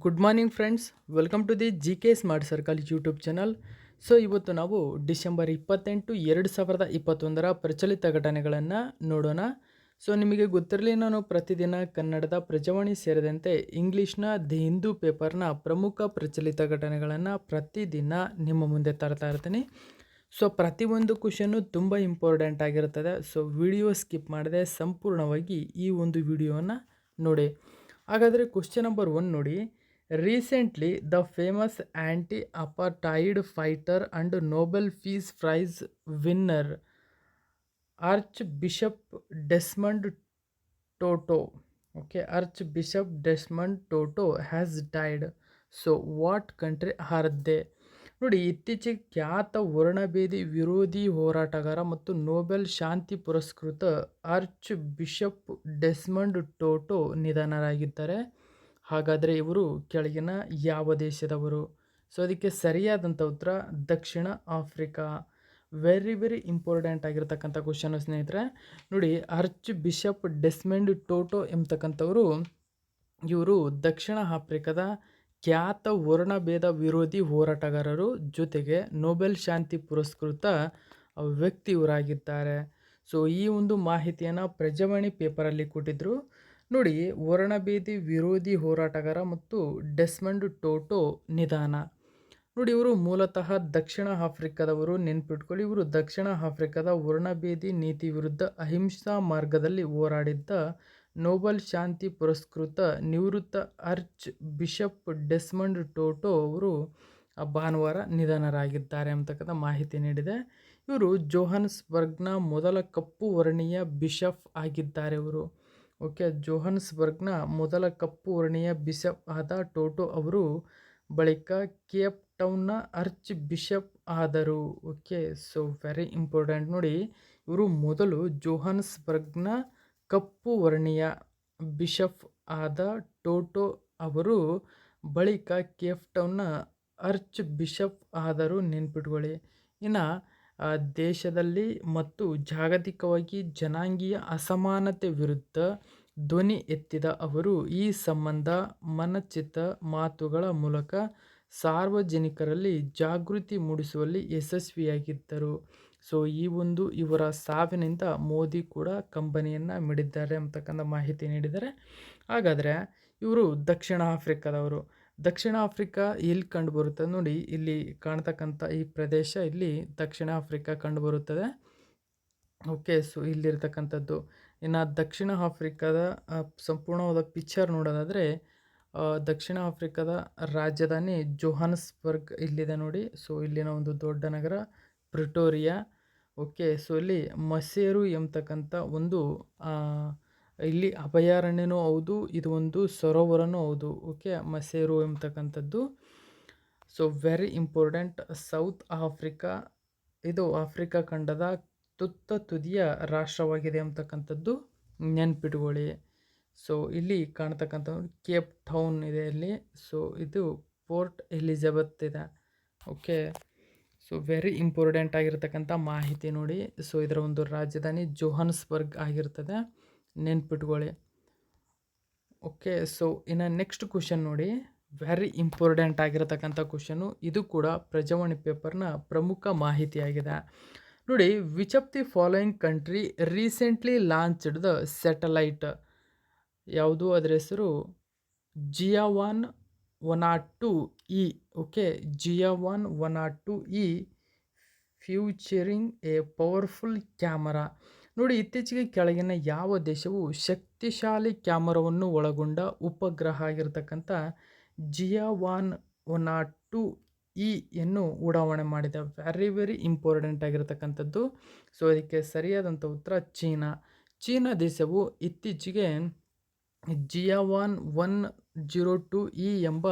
Good morning friends, welcome to the G K smart circle YouTube channel. So ಇವತ್ತು ನಾವು December 28, 2021 ಪ್ರಚಲಿತ ಘಟನೆಗಳನ್ನು ನೋಡೋಣ. ಸೊ ನಿಮಗೆ ಗೊತ್ತಿರಲಿ, ನಾನು ಪ್ರತಿದಿನ ಕನ್ನಡದ ಪ್ರಜಾವಾಣಿ ಸೇರಿದಂತೆ ಇಂಗ್ಲೀಷ್ನ ದಿ ಹಿಂದೂ ಪೇಪರ್ನ ಪ್ರಮುಖ ಪ್ರಚಲಿತ ಘಟನೆಗಳನ್ನು ಪ್ರತಿದಿನ ನಿಮ್ಮ ಮುಂದೆ ತರ್ತಾ ಇರ್ತೀನಿ. ಸೊ ಪ್ರತಿಯೊಂದು ಕ್ವಶನ್ನು ತುಂಬ ಇಂಪಾರ್ಟೆಂಟ್ ಆಗಿರುತ್ತದೆ. ಸೊ ವಿಡಿಯೋ ಸ್ಕಿಪ್ ಮಾಡದೆ ಸಂಪೂರ್ಣವಾಗಿ ಈ ಒಂದು ವಿಡಿಯೋವನ್ನು ನೋಡಿ. ಹಾಗಾದರೆ ಕ್ವಶನ್ ನಂಬರ್ 1 ನೋಡಿ. Recently the famous anti apartheid fighter and Nobel peace prize winner archbishop Desmond Tutu, Archbishop Desmond Tutu has died. So what country are they? ನೋಡಿ, ಇತ್ತೀಚೆಗೆ ಖ್ಯಾತ ವರ್ಣಭೇದಿ ವಿರೋಧಿ ಹೋರಾಟಗಾರ ಮತ್ತು ನೊಬೆಲ್ ಶಾಂತಿ ಪುರಸ್ಕೃತ ಆರ್ಚ್ ಬಿಷಪ್ ಡೆಸ್ಮಂಡ್ ಟೋಟೋ ನಿಧನರಾಗಿದ್ದಾರೆ. ಹಾಗಾದರೆ ಇವರು ಕೆಳಗಿನ ಯಾವ ದೇಶದವರು? ಸೊ ಅದಕ್ಕೆ ಸರಿಯಾದಂಥ ಉತ್ತರ ದಕ್ಷಿಣ ಆಫ್ರಿಕಾ. ವೆರಿ ಇಂಪಾರ್ಟೆಂಟ್ ಆಗಿರ್ತಕ್ಕಂಥ ಕ್ವಶನ್ ಸ್ನೇಹಿತರೆ. ನೋಡಿ, ಆರ್ಚ್ ಬಿಷಪ್ ಡೆಸ್ಮಂಡ್ ಟೋಟೋ ಎಂಬತಕ್ಕಂಥವರು ಇವರು ದಕ್ಷಿಣ ಆಫ್ರಿಕಾದ ಖ್ಯಾತ ವರ್ಣಭೇದ ವಿರೋಧಿ ಹೋರಾಟಗಾರರು, ಜೊತೆಗೆ ನೊಬೆಲ್ ಶಾಂತಿ ಪುರಸ್ಕೃತ ವ್ಯಕ್ತಿ ಇವರಾಗಿದ್ದಾರೆ. ಸೊ ಈ ಒಂದು ಮಾಹಿತಿಯನ್ನು ಪ್ರಜಾವಾಣಿ ಪೇಪರಲ್ಲಿ ಕೊಟ್ಟಿದ್ದರು. ನೋಡಿ, ವರ್ಣಭೇದಿ ವಿರೋಧಿ ಹೋರಾಟಗಾರ ಮತ್ತು ಡೆಸ್ಮಂಡ್ ಟೋಟೋ ನಿಧನ. ನೋಡಿ, ಇವರು ಮೂಲತಃ ದಕ್ಷಿಣ ಆಫ್ರಿಕಾದವರು. ನೆನ್ಪಿಟ್ಕೊಳ್ಳಿ, ಇವರು ದಕ್ಷಿಣ ಆಫ್ರಿಕಾದ ವರ್ಣಭೇದಿ ನೀತಿ ವಿರುದ್ಧ ಅಹಿಂಸಾ ಮಾರ್ಗದಲ್ಲಿ ಹೋರಾಡಿದ್ದ ನೊಬೆಲ್ ಶಾಂತಿ ಪುರಸ್ಕೃತ ನಿವೃತ್ತ ಆರ್ಚ್ ಬಿಷಪ್ ಡೆಸ್ಮಂಡ್ ಟೋಟೋ ಅವರು ಭಾನುವಾರ ನಿಧನರಾಗಿದ್ದಾರೆ ಅಂತಕ್ಕಂಥ ಮಾಹಿತಿ ನೀಡಿದೆ. ಇವರು ಜೋಹಾನ್ಸ್ಬರ್ಗ್ನ ಮೊದಲ ಕಪ್ಪು ವರ್ಣೀಯ ಬಿಷಪ್ ಆಗಿದ್ದಾರೆ ಇವರು. ಜೋಹಾನ್ಸ್ಬರ್ಗ್ನ ಮೊದಲ ಕಪ್ಪು ವರ್ಣೀಯ ಬಿಷಪ್ ಆದ ಟೋಟೋ ಅವರು ಬಳಿಕ ಕೇಪ್ ಟೌನ್ನ ಆರ್ಚ್ ಬಿಷಪ್ ಆದರು. So very important. ನೋಡಿ, ಇವರು ಮೊದಲು ಜೋಹಾನ್ಸ್ಬರ್ಗ್ನ ಕಪ್ಪು ವರ್ಣೀಯ ಬಿಷಪ್ ಆದ ಟೋಟೋ ಅವರು ಬಳಿಕ ಕೇಪ್ ಟೌನ್ನ ಆರ್ಚ್ ಬಿಷಪ್ ಆದರು. ನೆನ್ಪಿಟ್ಕೊಳ್ಳಿ. ಇನ್ನು ದೇಶದಲ್ಲಿ ಮತ್ತು ಜಾಗತಿಕವಾಗಿ ಜನಾಂಗೀಯ ಅಸಮಾನತೆ ವಿರುದ್ಧ ಧ್ವನಿ ಎತ್ತಿದ ಅವರು ಈ ಸಂಬಂಧ ಮನಚಿತ್ತ ಮಾತುಗಳ ಮೂಲಕ ಸಾರ್ವಜನಿಕರಲ್ಲಿ ಜಾಗೃತಿ ಮೂಡಿಸುವಲ್ಲಿ ಯಶಸ್ವಿಯಾಗಿದ್ದರು. ಸೊ ಈ ಒಂದು ಇವರ ಸಾವಿನಿಂದ ಮೋದಿ ಕೂಡ ಕಂಬನಿಯನ್ನು ಮಿಡಿದ್ದಾರೆ ಅಂತಕ್ಕಂಥ ಮಾಹಿತಿ ನೀಡಿದ್ದಾರೆ. ಹಾಗಾದರೆ ಇವರು ದಕ್ಷಿಣ ಆಫ್ರಿಕಾದವರು. ದಕ್ಷಿಣ ಆಫ್ರಿಕಾ ಎಲ್ಲಿ ಕಂಡು ಬರುತ್ತದೆ? ನೋಡಿ, ಇಲ್ಲಿ ಕಾಣ್ತಕ್ಕಂಥ ಈ ಪ್ರದೇಶ ಇಲ್ಲಿ ದಕ್ಷಿಣ ಆಫ್ರಿಕಾ ಕಂಡು ಬರುತ್ತದೆ. ಸೊ ಇಲ್ಲಿರ್ತಕ್ಕಂಥದ್ದು. ಇನ್ನು ದಕ್ಷಿಣ ಆಫ್ರಿಕಾದ ಸಂಪೂರ್ಣವಾದ ಪಿಕ್ಚರ್ ನೋಡೋದಾದರೆ, ದಕ್ಷಿಣ ಆಫ್ರಿಕಾದ ರಾಜಧಾನಿ ಜೋಹಾನ್ಸ್ಬರ್ಗ್ ಇಲ್ಲಿದೆ ನೋಡಿ. ಸೊ ಇಲ್ಲಿನ ಒಂದು ದೊಡ್ಡ ನಗರ ಪ್ರಿಟೋರಿಯಾ. ಸೊ ಇಲ್ಲಿ ಮಸೇರು ಎಂಬತಕ್ಕಂಥ ಒಂದು ಇಲ್ಲಿ ಅಭಯಾರಣ್ಯನೂ ಹೌದು, ಇದು ಒಂದು ಸರೋವರನೂ ಹೌದು. ಮಸೇರು ಎಂಬತಕ್ಕಂಥದ್ದು. So very important. South Africa ಇದು ಆಫ್ರಿಕಾ ಖಂಡದ ತುದಿಯ ರಾಷ್ಟ್ರವಾಗಿದೆ ಅಂತಕ್ಕಂಥದ್ದು ನೆನ್ಪಿಟ್ಕೊಳ್ಳಿ. ಸೊ ಇಲ್ಲಿ ಕಾಣ್ತಕ್ಕಂಥ ಕೇಪ್ ಟೌನ್ ಇದೆ ಇಲ್ಲಿ. ಸೊ ಇದು ಪೋರ್ಟ್ ಎಲಿಜಬೆತ್ ಇದೆ. ಸೊ ವೆರಿ ಇಂಪಾರ್ಟೆಂಟ್ ಆಗಿರ್ತಕ್ಕಂಥ ಮಾಹಿತಿ ನೋಡಿ. ಸೊ ಇದರ ಒಂದು ರಾಜಧಾನಿ ಜೋಹಾನ್ಸ್ಬರ್ಗ್ ಆಗಿರ್ತದೆ, ನೆನ್ಪಿಟ್ಕೊಳ್ಳಿ. ಸೊ ಇನ್ನು ನೆಕ್ಸ್ಟ್ ಕ್ವಶನ್ ನೋಡಿ, ವೆರಿ ಇಂಪಾರ್ಟೆಂಟ್ ಆಗಿರತಕ್ಕಂಥ ಕ್ವಶನು. ಇದು ಕೂಡ ಪ್ರಜಾವಾಣಿ ಪೇಪರ್ನ ಪ್ರಮುಖ ಮಾಹಿತಿಯಾಗಿದೆ ನೋಡಿ. Which of the following country recently launched the satellite? ಯಾವುದು? ಅದರ ಹೆಸರು ಜಿಯಾವಾನ್ 102E. ಜಿಯಾವಾನ್ 102E featuring a powerful camera. ನೋಡಿ, ಇತ್ತೀಚೆಗೆ ಕೆಳಗಿನ ಯಾವ ದೇಶವು ಶಕ್ತಿಶಾಲಿ ಕ್ಯಾಮರಾವನ್ನು ಒಳಗೊಂಡ ಉಪಗ್ರಹ ಆಗಿರತಕ್ಕಂಥ ಜಿಯಾವಾನ್ 102E ಯನ್ನು ಉಡಾವಣೆ ಮಾಡಿದೆ? ವೆರಿ ಇಂಪಾರ್ಟೆಂಟ್ ಆಗಿರತಕ್ಕಂಥದ್ದು. ಸೊ ಅದಕ್ಕೆ ಸರಿಯಾದಂಥ ಉತ್ತರ ಚೀನಾ ದೇಶವು ಇತ್ತೀಚೆಗೆ ಜಿಯಾವಾನ್ 102E ಎಂಬ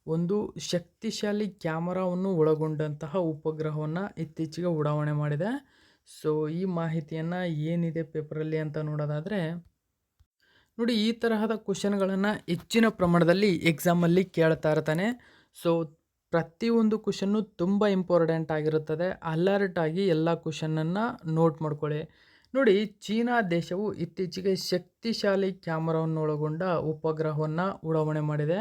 ಒಂದು ಶಕ್ತಿಶಾಲಿ ಕ್ಯಾಮರಾವನ್ನು ಒಳಗೊಂಡಂತಹ ಉಪಗ್ರಹವನ್ನು ಇತ್ತೀಚೆಗೆ ಉಡಾವಣೆ ಮಾಡಿದೆ. ಸೊ ಈ ಮಾಹಿತಿಯನ್ನು ಏನಿದೆ ಪೇಪರಲ್ಲಿ ಅಂತ ನೋಡೋದಾದರೆ, ನೋಡಿ, ಈ ತರಹದ ಕ್ವಶನ್ಗಳನ್ನು ಹೆಚ್ಚಿನ ಪ್ರಮಾಣದಲ್ಲಿ ಎಕ್ಸಾಮಲ್ಲಿ ಕೇಳ್ತಾ ಇರ್ತಾನೆ. ಸೊ ಪ್ರತಿಯೊಂದು ಕ್ವಶನ್ನು ತುಂಬ ಇಂಪಾರ್ಟೆಂಟ್ ಆಗಿರುತ್ತದೆ. ಅಲರ್ಟ್ ಆಗಿ ಎಲ್ಲ ಕ್ವಶನನ್ನು ನೋಟ್ ಮಾಡ್ಕೊಳ್ಳಿ. ನೋಡಿ, ಚೀನಾ ದೇಶವು ಇತ್ತೀಚೆಗೆ ಶಕ್ತಿಶಾಲಿ ಕ್ಯಾಮರಾವನ್ನು ಒಳಗೊಂಡ ಉಪಗ್ರಹವನ್ನು ಉಡಾವಣೆ ಮಾಡಿದೆ.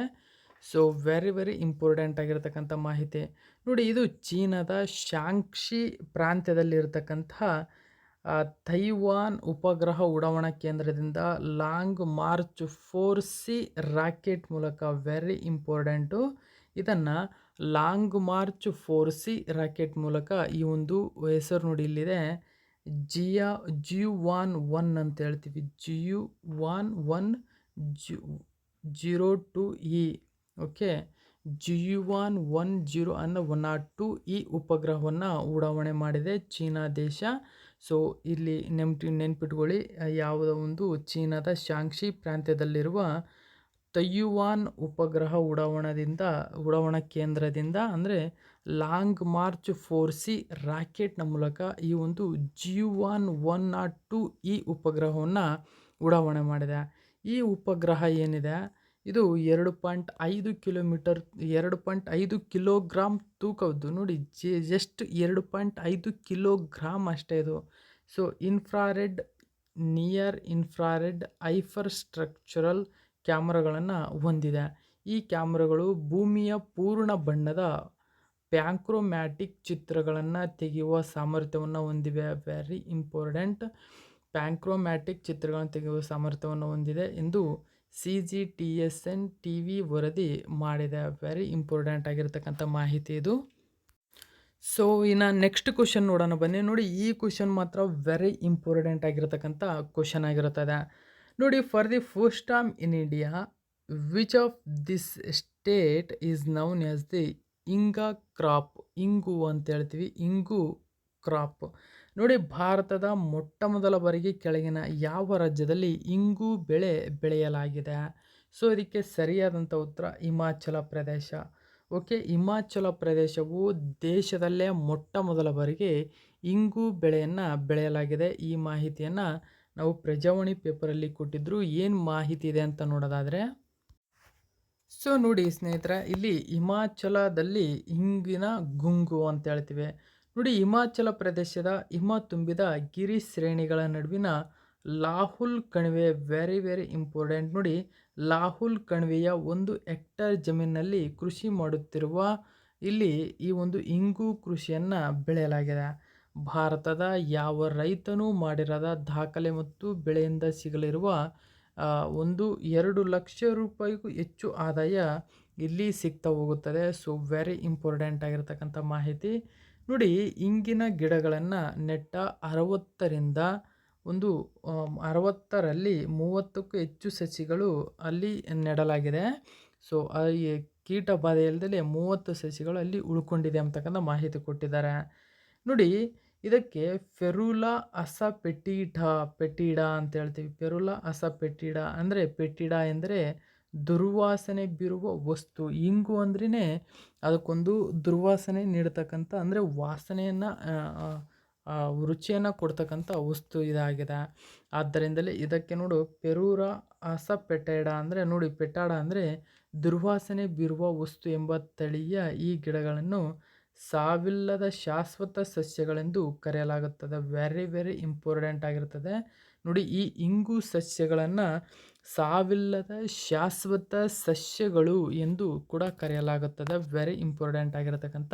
ಸೊ ವೆರಿ ಇಂಪಾರ್ಟೆಂಟ್ ಆಗಿರತಕ್ಕಂಥ ಮಾಹಿತಿ. ನೋಡಿ, ಇದು ಚೀನಾದ ಶಾಂಕ್ಷಿ ಪ್ರಾಂತ್ಯದಲ್ಲಿರತಕ್ಕಂತಹ ತೈವಾನ್ ಉಪಗ್ರಹ ಉಡಾವಣಾ ಕೇಂದ್ರದಿಂದ ಲಾಂಗ್ ಮಾರ್ಚ್ 4C ರಾಕೆಟ್ ಮೂಲಕ, ವೆರಿ ಇಂಪಾರ್ಟೆಂಟು, ಇದನ್ನು ಲಾಂಗ್ ಮಾರ್ಚ್ 4C ರಾಕೆಟ್ ಮೂಲಕ, ಈ ಒಂದು ಹೆಸರು ನೋಡಿ ಇಲ್ಲಿದೆ, ಜಿಯುವಾನ್-1 ಅಂತ ಹೇಳ್ತೀವಿ, ಜಿಯುವಾನ್-1 02E. ಓಕೆ, ಜಿಯುವಾನ್-10 ಅನ್ನೋ 102 ಈ ಉಪಗ್ರಹವನ್ನು ಉಡಾವಣೆ ಮಾಡಿದೆ ಚೀನಾ ದೇಶ. ಸೊ ಇಲ್ಲಿ ನೆನ್ಪಿಟ್ಕೊಳ್ಳಿ, ಯಾವುದೋ ಒಂದು ಚೀನಾದ ಶಾಂಕ್ಷಿ ಪ್ರಾಂತ್ಯದಲ್ಲಿರುವ ತೈವಾನ್ ಉಪಗ್ರಹ ಉಡಾವಣಾ ಕೇಂದ್ರದಿಂದ, ಅಂದರೆ ಲಾಂಗ್ ಮಾರ್ಚ್ 4C ರಾಕೆಟ್ನ ಮೂಲಕ ಈ ಒಂದು ಜಿಯುವಾನ್-102 ಉಪಗ್ರಹವನ್ನು ಉಡಾವಣೆ ಮಾಡಿದೆ. ಈ ಉಪಗ್ರಹ ಏನಿದೆ, ಇದು 2.5 ಕಿಲೋಗ್ರಾಮ್ ತೂಕದ್ದು. ನೋಡಿ, ಜಸ್ಟ್ 2.5 ಕಿಲೋಗ್ರಾಮ್ ಅಷ್ಟೇ ಇದು. So infrared, near infrared, hyper structural ಕ್ಯಾಮ್ರಾಗಳನ್ನು ಹೊಂದಿದೆ. ಈ ಕ್ಯಾಮ್ರಾಗಳು ಭೂಮಿಯ ಪೂರ್ಣ ಬಣ್ಣದ ಪ್ಯಾಂಕ್ರೋಮ್ಯಾಟಿಕ್ ಚಿತ್ರಗಳನ್ನು ತೆಗೆಯುವ ಸಾಮರ್ಥ್ಯವನ್ನು ಹೊಂದಿವೆ. ವೆರಿ ಇಂಪಾರ್ಟೆಂಟ್, ಪ್ಯಾಂಕ್ರೋಮ್ಯಾಟಿಕ್ ಚಿತ್ರಗಳನ್ನು ತೆಗೆಯುವ ಸಾಮರ್ಥ್ಯವನ್ನು ಹೊಂದಿದೆ ಎಂದು CGTN TV ವರದಿ ಮಾಡಿದೆ. ವೆರಿ ಇಂಪಾರ್ಟೆಂಟ್ ಆಗಿರ್ತಕ್ಕಂಥ ಮಾಹಿತಿ ಇದು. ಸೊ ಇನ್ನು ನೆಕ್ಸ್ಟ್ ಕ್ವಶನ್ ನೋಡೋಣ ಬನ್ನಿ. ನೋಡಿ, ಈ ಕ್ವಶನ್ ಮಾತ್ರ ವೆರಿ ಇಂಪಾರ್ಟೆಂಟ್ ಆಗಿರತಕ್ಕಂಥ ಕ್ವಶನ್ ಆಗಿರುತ್ತದೆ. ನೋಡಿ, for the first time in India, which of this state is known as the ಇಂಗಾ ಕ್ರಾಪ್. ಇಂಗು ಅಂತ ಹೇಳ್ತೀವಿ, ಇಂಗು ಕ್ರಾಪ್. ನೋಡಿ, ಭಾರತದ ಮೊಟ್ಟ ಮೊದಲ ಬಾರಿಗೆ ಕೆಳಗಿನ ಯಾವ ರಾಜ್ಯದಲ್ಲಿ ಇಂಗು ಬೆಳೆ ಬೆಳೆಯಲಾಗಿದೆ? ಸೊ ಇದಕ್ಕೆ ಸರಿಯಾದಂಥ ಉತ್ತರ ಹಿಮಾಚಲ ಪ್ರದೇಶ. ಓಕೆ, ಹಿಮಾಚಲ ಪ್ರದೇಶವು ದೇಶದಲ್ಲೇ ಮೊಟ್ಟ ಮೊದಲ ಬಾರಿಗೆ ಇಂಗು ಬೆಳೆಯನ್ನು ಬೆಳೆಯಲಾಗಿದೆ. ಈ ಮಾಹಿತಿಯನ್ನು ನಾವು ಪ್ರಜಾವಾಣಿ ಪೇಪರಲ್ಲಿ ಕೊಟ್ಟಿದ್ದರು. ಏನು ಮಾಹಿತಿ ಇದೆ ಅಂತ ನೋಡೋದಾದರೆ, ಸೊ ನೋಡಿ ಸ್ನೇಹಿತರೆ, ಇಲ್ಲಿ ಹಿಮಾಚಲದಲ್ಲಿ ಇಂಗಿನ ಗುಂಗು ಅಂತ ಹೇಳ್ತೀವಿ. ನೋಡಿ, ಹಿಮಾಚಲ ಪ್ರದೇಶದ ಹಿಮ ತುಂಬಿದ ಗಿರಿ ಶ್ರೇಣಿಗಳ ನಡುವಿನ ಲಾಹುಲ್ ಕಣಿವೆ, ವೆರಿ ಇಂಪಾರ್ಟೆಂಟ್. ನೋಡಿ, ಲಾಹುಲ್ ಕಣಿವೆಯ 1 ಹೆಕ್ಟೇರ್ ಜಮೀನಿನಲ್ಲಿ ಕೃಷಿ ಮಾಡುತ್ತಿರುವ ಇಲ್ಲಿ ಈ ಒಂದು ಇಂಗು ಕೃಷಿಯನ್ನು ಬೆಳೆಯಲಾಗಿದೆ. ಭಾರತದ ಯಾವ ರೈತನೂ ಮಾಡಿರದ ದಾಖಲೆ ಮತ್ತು ಬೆಳೆಯಿಂದ ಸಿಗಲಿರುವ 2 ಲಕ್ಷ ರೂಪಾಯಿಗೂ ಹೆಚ್ಚು ಆದಾಯ ಇಲ್ಲಿ ಸಿಗ್ತಾ ಹೋಗುತ್ತದೆ. ಸೊ ವೆರಿ ಇಂಪಾರ್ಟೆಂಟ್ ಆಗಿರ್ತಕ್ಕಂಥ ಮಾಹಿತಿ. ನೋಡಿ, ಇಂಗಿನ ಗಿಡಗಳನ್ನು ನೆಟ್ಟ 60ರಲ್ಲಿ 30ಕ್ಕೂ ಹೆಚ್ಚು ಸಸಿಗಳು ಅಲ್ಲಿ ನೆಡಲಾಗಿದೆ. ಸೊ ಈ ಕೀಟ ಬಾಧೆ ಇಲ್ಲದೆ 30 ಸಸಿಗಳು ಅಲ್ಲಿ ಉಳ್ಕೊಂಡಿದೆ ಅಂತಕ್ಕಂಥ ಮಾಹಿತಿ ಕೊಟ್ಟಿದ್ದಾರೆ. ನೋಡಿ, ಇದಕ್ಕೆ ಫೆರುಲಾ ಅಸಫೆಟಿಡಾ ಅಂತ ಹೇಳ್ತೀವಿ. ಫೆರುಲಾ ಅಸಫೆಟಿಡಾ ಅಂದರೆ, ಪೆಟಿಡಾ ಎಂದರೆ ದುರ್ವಾಸನೆ ಬೀರುವ ವಸ್ತು. ಇಂಗು ಅಂದ್ರೇ ಅದಕ್ಕೊಂದು ದುರ್ವಾಸನೆ ನೀಡ್ತಕ್ಕಂಥ, ಅಂದರೆ ವಾಸನೆಯನ್ನು, ರುಚಿಯನ್ನು ಕೊಡ್ತಕ್ಕಂಥ ವಸ್ತು ಇದಾಗಿದೆ. ಆದ್ದರಿಂದಲೇ ಇದಕ್ಕೆ ನೋಡು ಫೆರುಲಾ ಅಸಫೆಟಿಡಾ ಅಂದರೆ, ನೋಡಿ ಪೆಟಾಡ ಅಂದರೆ ದುರ್ವಾಸನೆ ಬೀರುವ ವಸ್ತು ಎಂಬ ತಳಿಯ ಈ ಗಿಡಗಳನ್ನು ಸಾವಿಲ್ಲದ ಶಾಶ್ವತ ಸಸ್ಯಗಳೆಂದು ಕರೆಯಲಾಗುತ್ತದೆ. ವೆರಿ ಇಂಪಾರ್ಟೆಂಟ್ ಆಗಿರ್ತದೆ. ನೋಡಿ, ಈ ಇಂಗು ಸಸ್ಯಗಳನ್ನು ಸಾವಿಲ್ಲದ ಶಾಶ್ವತ ಸಸ್ಯಗಳು ಎಂದು ಕೂಡ ಕರೆಯಲಾಗುತ್ತದೆ. ವೆರಿ ಇಂಪಾರ್ಟೆಂಟ್ ಆಗಿರತಕ್ಕಂಥ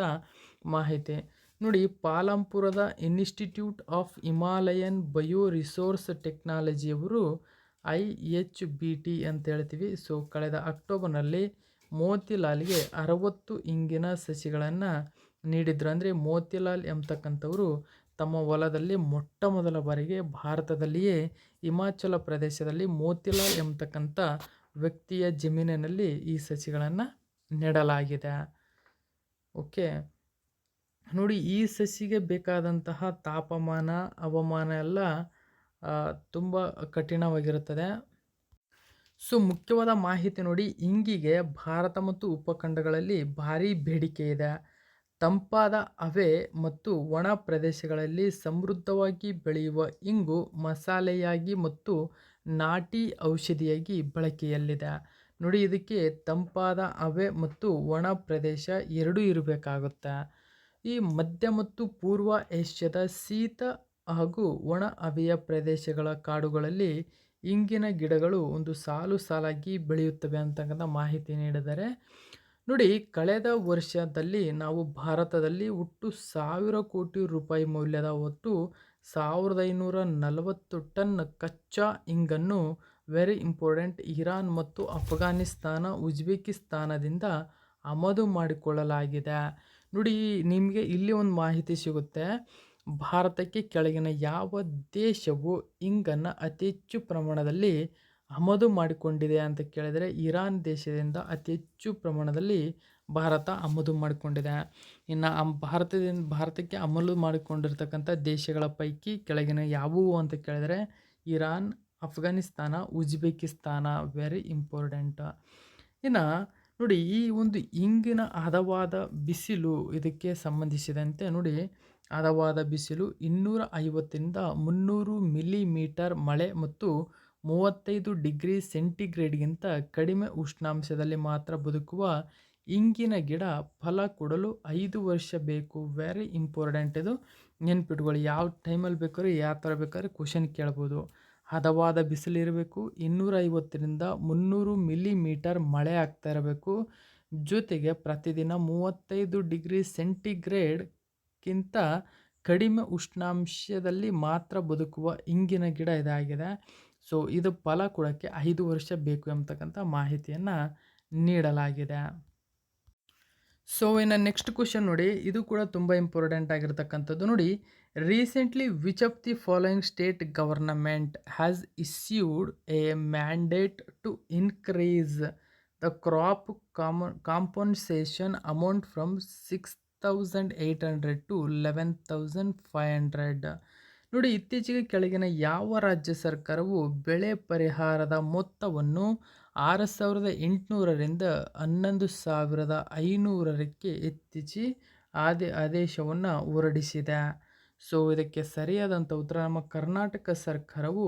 ಮಾಹಿತಿ. ನೋಡಿ, ಪಾಲಂಪುರದ institute of Himalayan bio resource ಟೆಕ್ನಾಲಜಿಯವರು IHBT ಅಂತ ಹೇಳ್ತೀವಿ. ಸೊ ಕಳೆದ ಅಕ್ಟೋಬರ್ನಲ್ಲಿ ಮೋತಿಲಾಲ್ಗೆ 60 ಇಂಗಿನ ಸಸಿಗಳನ್ನು ನೀಡಿದ್ರು. ಅಂದರೆ ಮೋತಿಲಾಲ್ ಎಂಬತಕ್ಕಂಥವರು ತಮ್ಮ ಹೊಲದಲ್ಲಿ ಮೊಟ್ಟ ಮೊದಲ ಬಾರಿಗೆ ಭಾರತದಲ್ಲಿಯೇ ಹಿಮಾಚಲ ಪ್ರದೇಶದಲ್ಲಿ ಮೋತಿಲಾಲ್ ಎಂಬತಕ್ಕಂಥ ವ್ಯಕ್ತಿಯ ಜಮೀನಿನಲ್ಲಿ ಈ ಸಸಿಗಳನ್ನು ನೆಡಲಾಗಿದೆ. ಓಕೆ, ನೋಡಿ, ಈ ಸಸಿಗೆ ಬೇಕಾದಂತಹ ತಾಪಮಾನ, ಹವಾಮಾನ ಎಲ್ಲ ತುಂಬ ಕಠಿಣವಾಗಿರುತ್ತದೆ. ಸೊ ಮುಖ್ಯವಾದ ಮಾಹಿತಿ ನೋಡಿ, ಇಂಗಿಗೆ ಭಾರತ ಮತ್ತು ಉಪಖಂಡಗಳಲ್ಲಿ ಭಾರೀ ಬೇಡಿಕೆ ಇದೆ. ತಂಪಾದ ಹವೆ ಮತ್ತು ಒಣ ಪ್ರದೇಶಗಳಲ್ಲಿ ಸಮೃದ್ಧವಾಗಿ ಬೆಳೆಯುವ ಇಂಗು ಮಸಾಲೆಯಾಗಿ ಮತ್ತು ನಾಟಿ ಔಷಧಿಯಾಗಿ ಬಳಕೆಯಲ್ಲಿದೆ. ನೋಡಿ, ಇದಕ್ಕೆ ತಂಪಾದ ಹವೆ ಮತ್ತು ಒಣ ಪ್ರದೇಶ ಎರಡೂ ಇರಬೇಕಾಗುತ್ತೆ. ಈ ಮಧ್ಯ ಮತ್ತು ಪೂರ್ವ ಏಷ್ಯಾದ ಶೀತ ಹಾಗೂ ಒಣ ಹವೆಯ ಪ್ರದೇಶಗಳ ಕಾಡುಗಳಲ್ಲಿ ಇಂಗಿನ ಗಿಡಗಳು ಒಂದು ಸಾಲು ಸಾಲಾಗಿ ಬೆಳೆಯುತ್ತವೆ ಅಂತಕ್ಕಂಥ ಮಾಹಿತಿ ನೀಡಿದ್ದಾರೆ. ನೋಡಿ, ಕಳೆದ ವರ್ಷದಲ್ಲಿ ನಾವು ಭಾರತದಲ್ಲಿ ಒಟ್ಟು 1,000 ಕೋಟಿ ರೂಪಾಯಿ ಮೌಲ್ಯದ ಒಟ್ಟು 1,540 ಟನ್ ಕಚ್ಚಾ ಇಂಗನ್ನು ವೆರಿ ಇಂಪಾರ್ಟೆಂಟ್ ಇರಾನ್ ಮತ್ತು ಅಫ್ಘಾನಿಸ್ತಾನ, ಉಜ್ಬೇಕಿಸ್ತಾನದಿಂದ ಆಮದು ಮಾಡಿಕೊಳ್ಳಲಾಗಿದೆ. ನೋಡಿ, ನಿಮಗೆ ಇಲ್ಲಿ ಒಂದು ಮಾಹಿತಿ ಸಿಗುತ್ತೆ. ಭಾರತಕ್ಕೆ ಕೆಳಗಿನ ಯಾವ ದೇಶವು ಇಂಗನ್ನು ಅತಿ ಹೆಚ್ಚು ಪ್ರಮಾಣದಲ್ಲಿ ಆಮದು ಮಾಡಿಕೊಂಡಿದೆ ಅಂತ ಕೇಳಿದರೆ, ಇರಾನ್ ದೇಶದಿಂದ ಅತಿ ಹೆಚ್ಚು ಪ್ರಮಾಣದಲ್ಲಿ ಭಾರತ ಆಮದು ಮಾಡಿಕೊಂಡಿದೆ. ಇನ್ನು ಭಾರತಕ್ಕೆ ಆಮದು ಮಾಡಿಕೊಂಡಿರ್ತಕ್ಕಂಥ ದೇಶಗಳ ಪೈಕಿ ಕೆಳಗಿನ ಯಾವುವು ಅಂತ ಕೇಳಿದರೆ, Iran, Afghanistan, Uzbekistan very important. ಇನ್ನು ನೋಡಿ, ಈ ಒಂದು ಇಂಗಿನ ಹದವಾದ ಬಿಸಿಲು ಇದಕ್ಕೆ ಸಂಬಂಧಿಸಿದಂತೆ ನೋಡಿ, ಹದವಾದ ಬಿಸಿಲು 250ರಿಂದ 300 ಮಿಲಿಮೀಟರ್ ಮಳೆ ಮತ್ತು 35 ಡಿಗ್ರಿ ಸೆಂಟಿಗ್ರೇಡ್ಗಿಂತ ಕಡಿಮೆ ಉಷ್ಣಾಂಶದಲ್ಲಿ ಮಾತ್ರ ಬದುಕುವ ಇಂಗಿನ ಗಿಡ ಫಲ ಕೊಡಲು 5 ವರ್ಷ ಬೇಕು. ವೆರಿ ಇಂಪಾರ್ಟೆಂಟ್, ಇದು ನೆನ್ಪಿಟ್ಕೊಳ್ಳಿ. ಯಾವ ಟೈಮಲ್ಲಿ ಬೇಕಾದ್ರೂ ಯಾವ ಥರ ಬೇಕಾದ್ರೆ ಕ್ವಶನ್ ಕೇಳ್ಬೋದು. ಹದವಾದ ಬಿಸಿಲು ಇರಬೇಕು, 250ರಿಂದ 300 ಮಿಲಿಮೀಟರ್ ಮಳೆ ಆಗ್ತಾ ಇರಬೇಕು, ಜೊತೆಗೆ ಪ್ರತಿದಿನ 35 ಡಿಗ್ರಿ ಸೆಂಟಿಗ್ರೇಡ್ಗಿಂತ ಕಡಿಮೆ ಉಷ್ಣಾಂಶದಲ್ಲಿ ಮಾತ್ರ ಬದುಕುವ ಇಂಗಿನ ಗಿಡ ಇದಾಗಿದೆ. ಸೊ ಇದು ಫಲ ಕೊಡೋಕ್ಕೆ 5 ವರ್ಷ ಬೇಕು ಎಂಬತಕ್ಕಂಥ ಮಾಹಿತಿಯನ್ನು ನೀಡಲಾಗಿದೆ. ಸೊ ಇನ್ನು ನೆಕ್ಸ್ಟ್ ಕ್ವಶನ್ ನೋಡಿ, ಇದು ಕೂಡ ತುಂಬ ಇಂಪಾರ್ಟೆಂಟ್ ಆಗಿರ್ತಕ್ಕಂಥದ್ದು. ನೋಡಿ, recently which of the following state government has issued a mandate to increase the crop compensation amount from 6,800 to 11,500? ನೋಡಿ, ಇತ್ತೀಚೆಗೆ ಕೆಳಗಿನ ಯಾವ ರಾಜ್ಯ ಸರ್ಕಾರವು ಬೆಳೆ ಪರಿಹಾರದ ಮೊತ್ತವನ್ನು 6,800ರಿಂದ 11,500ಕ್ಕೆ ಹೆಚ್ಚಿಸಿ ಆದೇಶವನ್ನು ಹೊರಡಿಸಿದೆ? ಸೊ ಇದಕ್ಕೆ ಸರಿಯಾದಂಥ ಉತ್ತರ ನಮ್ಮ ಕರ್ನಾಟಕ ಸರ್ಕಾರವು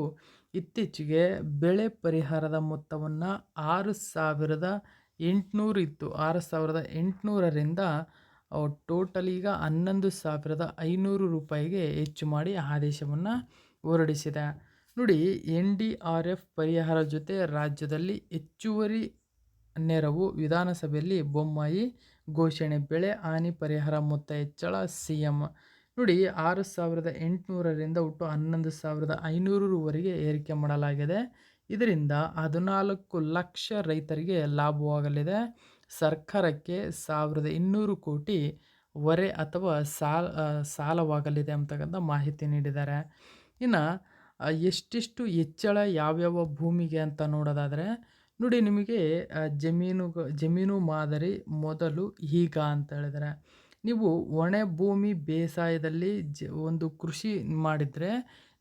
ಇತ್ತೀಚೆಗೆ ಬೆಳೆ ಪರಿಹಾರದ ಮೊತ್ತವನ್ನು 6,800 ಇತ್ತು, 6,800ರಿಂದ ಟೋಟಲ್ ಈಗ 11,500 ರೂಪಾಯಿಗೆ ಹೆಚ್ಚು ಮಾಡಿ ಆದೇಶವನ್ನು ಹೊರಡಿಸಿದೆ. ನೋಡಿ, NDRF ಪರಿಹಾರ ಜೊತೆ ರಾಜ್ಯದಲ್ಲಿ ಹೆಚ್ಚುವರಿ ನೆರವು ವಿಧಾನಸಭೆಯಲ್ಲಿ ಬೊಮ್ಮಾಯಿ ಘೋಷಣೆ. ಬೆಳೆ ಹಾನಿ ಪರಿಹಾರ ಮೊತ್ತ ಹೆಚ್ಚಳ CM. ನೋಡಿ, 6,800ರಿಂದ ಒಟ್ಟು 11,500ವರೆಗೆ ಏರಿಕೆ ಮಾಡಲಾಗಿದೆ. ಇದರಿಂದ 14 ಲಕ್ಷ ರೈತರಿಗೆ ಲಾಭವಾಗಲಿದೆ. ಸರ್ಕಾರಕ್ಕೆ 1,200 ಕೋಟಿ ಹೊರೆ ಅಥವಾ ಸಾಲವಾಗಲಿದೆ ಅಂತಕ್ಕಂಥ ಮಾಹಿತಿ ನೀಡಿದ್ದಾರೆ. ಇನ್ನು ಎಷ್ಟೆಷ್ಟು ಹೆಚ್ಚಳ ಯಾವ್ಯಾವ ಭೂಮಿಗೆ ಅಂತ ನೋಡೋದಾದರೆ ನೋಡಿ, ನಿಮಗೆ ಜಮೀನು ಮಾದರಿ ಮೊದಲು ಈಗ ಅಂತ ಹೇಳಿದರೆ, ನೀವು ಒಣ ಭೂಮಿ ಬೇಸಾಯದಲ್ಲಿ ಒಂದು ಕೃಷಿ ಮಾಡಿದರೆ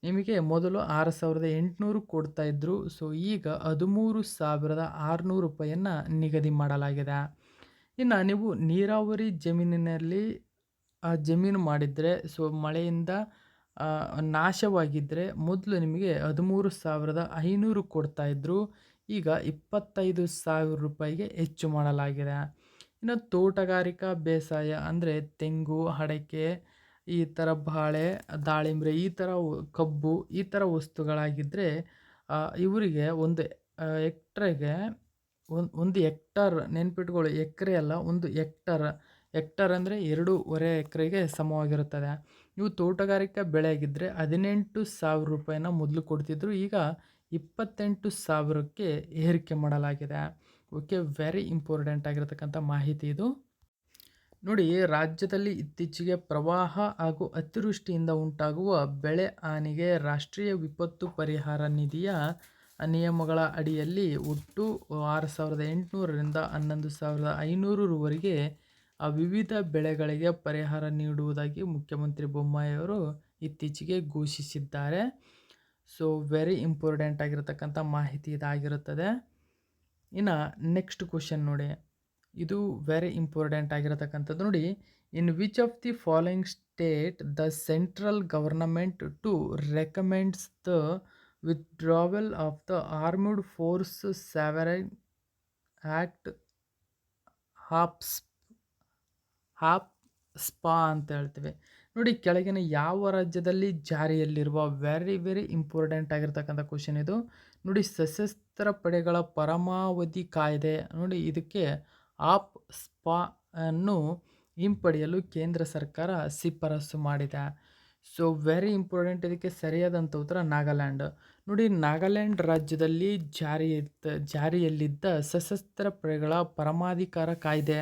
ನಿಮಗೆ ಮೊದಲು 6,800 ಕೊಡ್ತಾಯಿದ್ರು. ಸೊ ಈಗ 13,600 ರೂಪಾಯಿಯನ್ನು ನಿಗದಿ ಮಾಡಲಾಗಿದೆ. ಇನ್ನು ನೀವು ನೀರಾವರಿ ಜಮೀನಿನಲ್ಲಿ ಜಮೀನು ಮಾಡಿದರೆ, ಸೊ ಮಳೆಯಿಂದ ನಾಶವಾಗಿದ್ದರೆ ಮೊದಲು ನಿಮಗೆ 13,500 ಕೊಡ್ತಾಯಿದ್ರು, ಈಗ 25,000 ರೂಪಾಯಿಗೆ ಹೆಚ್ಚು ಮಾಡಲಾಗಿದೆ. ಇನ್ನು ತೋಟಗಾರಿಕಾ ಬೇಸಾಯ ಅಂದರೆ ತೆಂಗು, ಅಡಕೆ, ಈ ಥರ ಬಾಳೆ, ದಾಳಿಂಬೆ, ಈ ಥರ ಕಬ್ಬು, ಈ ಥರ ವಸ್ತುಗಳಾಗಿದ್ದರೆ ಇವರಿಗೆ ಒಂದು ಹೆಕ್ಟ್ರಿಗೆ ಒಂದು ಹೆಕ್ಟರ್, ನೆನ್ಪಿಟ್ಕೊಳ್ಳಿ, ಎಕರೆ ಅಲ್ಲ, ಒಂದು ಹೆಕ್ಟರ್ ಅಂದರೆ 2.5 ಎಕರೆಗೆ ಸಮವಾಗಿರುತ್ತದೆ. ನೀವು ತೋಟಗಾರಿಕಾ ಬೆಳೆ ಆಗಿದ್ದರೆ 18,000 ರೂಪಾಯಿನ ಮೊದಲು ಕೊಡ್ತಿದ್ರು, ಈಗ 28,000ಕ್ಕೆ ಏರಿಕೆ ಮಾಡಲಾಗಿದೆ. ಓಕೆ, ವೆರಿ ಇಂಪಾರ್ಟೆಂಟ್ ಆಗಿರತಕ್ಕಂಥ ಮಾಹಿತಿ ಇದು. ನೋಡಿ, ರಾಜ್ಯದಲ್ಲಿ ಇತ್ತೀಚೆಗೆ ಪ್ರವಾಹ ಹಾಗೂ ಅತಿವೃಷ್ಟಿಯಿಂದ ಉಂಟಾಗುವ ಬೆಳೆ ಹಾನಿಗೆ ರಾಷ್ಟ್ರೀಯ ವಿಪತ್ತು ಪರಿಹಾರ ನಿಧಿಯ ನಿಯಮಗಳ ಅಡಿಯಲ್ಲಿ ಒಟ್ಟು 6,800ರಿಂದ 11,500ರವರೆಗೆ ವಿವಿಧ ಬೆಳೆಗಳಿಗೆ ಪರಿಹಾರ ನೀಡುವುದಾಗಿ ಮುಖ್ಯಮಂತ್ರಿ ಬೊಮ್ಮಾಯಿ ಅವರು ಇತ್ತೀಚೆಗೆ ಘೋಷಿಸಿದ್ದಾರೆ. ಸೊ ವೆರಿ ಇಂಪಾರ್ಟೆಂಟ್ ಆಗಿರತಕ್ಕಂಥ ಮಾಹಿತಿ ಇದಾಗಿರುತ್ತದೆ. ಇನ್ನು ನೆಕ್ಸ್ಟ್ ಕ್ವಶನ್ ನೋಡಿ, ಇದು ವೆರಿ ಇಂಪಾರ್ಟೆಂಟ್ ಆಗಿರತಕ್ಕಂಥದ್ದು. ನೋಡಿ, in which of the following state the central government to recommends the withdrawal of the armed force sovereign act ಹಾಪ್ಸ್ಪಾ ಅಂತ ಹೇಳ್ತೀವಿ. ನೋಡಿ, ಕೆಳಗಿನ ಯಾವ ರಾಜ್ಯದಲ್ಲಿ ಜಾರಿಯಲ್ಲಿರುವ ವೆರಿ ಇಂಪಾರ್ಟೆಂಟ್ ಆಗಿರ್ತಕ್ಕಂಥ ಕ್ವಶನ್ ಇದು. ನೋಡಿ ಸಶಸ್ತ್ರ ಪಡೆಗಳ ಪರಮಾವಧಿ ಕಾಯ್ದೆ ನೋಡಿ ಇದಕ್ಕೆ ಆಪ್ ಸ್ಪಾ ಅನ್ನು ಹಿಂಪಡೆಯಲು ಕೇಂದ್ರ ಸರ್ಕಾರ ಶಿಫಾರಸು ಮಾಡಿದೆ. ಸೊ ವೆರಿ ಇಂಪಾರ್ಟೆಂಟ್, ಇದಕ್ಕೆ ಸರಿಯಾದಂಥ ಉತ್ತರ ನಾಗಾಲ್ಯಾಂಡ್. ನೋಡಿ ನಾಗಾಲ್ಯಾಂಡ್ ರಾಜ್ಯದಲ್ಲಿ ಜಾರಿಯಲ್ಲಿದ್ದ ಸಶಸ್ತ್ರ ಪಡೆಗಳ ಪರಮಾಧಿಕಾರ ಕಾಯ್ದೆ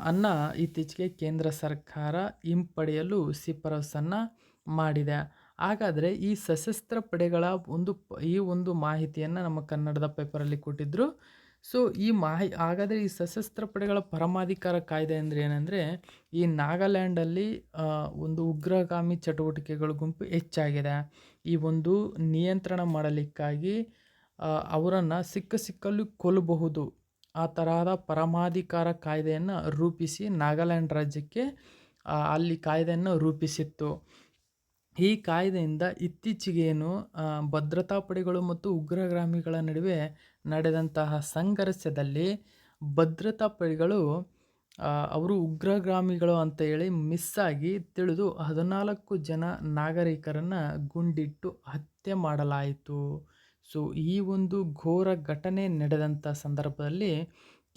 ಅನ್ನ ಇತ್ತೀಚೆಗೆ ಕೇಂದ್ರ ಸರ್ಕಾರ ಹಿಂಪಡೆಯಲು ಶಿಫಾರಸನ್ನು ಮಾಡಿದೆ. ಹಾಗಾದರೆ ಈ ಸಶಸ್ತ್ರ ಪಡೆಗಳ ಈ ಒಂದು ಮಾಹಿತಿಯನ್ನು ನಮ್ಮ ಕನ್ನಡದ ಪೇಪರಲ್ಲಿ ಕೊಟ್ಟಿದ್ದರು. ಸೊ ಹಾಗಾದರೆ ಈ ಸಶಸ್ತ್ರ ಪಡೆಗಳ ಪರಮಾಧಿಕಾರ ಕಾಯ್ದೆ ಅಂದರೆ ಏನಂದರೆ, ಈ ನಾಗಾಲ್ಯಾಂಡಲ್ಲಿ ಒಂದು ಉಗ್ರಗಾಮಿ ಚಟುವಟಿಕೆಗಳ ಗುಂಪು ಹೆಚ್ಚಾಗಿದೆ. ಈ ಒಂದು ನಿಯಂತ್ರಣ ಮಾಡಲಿಕ್ಕಾಗಿ ಅವರನ್ನು ಸಿಕ್ಕಲ್ಲಿ ಕೊಲ್ಲಬಹುದು, ಆ ತರಹದ ಪರಮಾಧಿಕಾರ ಕಾಯ್ದೆಯನ್ನು ರೂಪಿಸಿ ನಾಗಾಲ್ಯಾಂಡ್ ರಾಜ್ಯಕ್ಕೆ ಅಲ್ಲಿ ಕಾಯ್ದೆಯನ್ನು ರೂಪಿಸಿತ್ತು. ಈ ಕಾಯ್ದೆಯಿಂದ ಇತ್ತೀಚೆಗೇನು ಭದ್ರತಾ ಪಡೆಗಳು ಮತ್ತು ಉಗ್ರಗಾಮಿಗಳ ನಡುವೆ ನಡೆದಂತಹ ಸಂಘರ್ಷದಲ್ಲಿ ಭದ್ರತಾ ಪಡೆಗಳು ಅವರು ಉಗ್ರಗಾಮಿಗಳು ಅಂತ ಹೇಳಿ ಮಿಸ್ಸಾಗಿ ತಿಳಿದು 14 ಜನ ನಾಗರಿಕರನ್ನು ಗುಂಡಿಟ್ಟು ಹತ್ಯೆ ಮಾಡಲಾಯಿತು. ಸೊ ಈ ಒಂದು ಘೋರ ಘಟನೆ ನಡೆದಂಥ ಸಂದರ್ಭದಲ್ಲಿ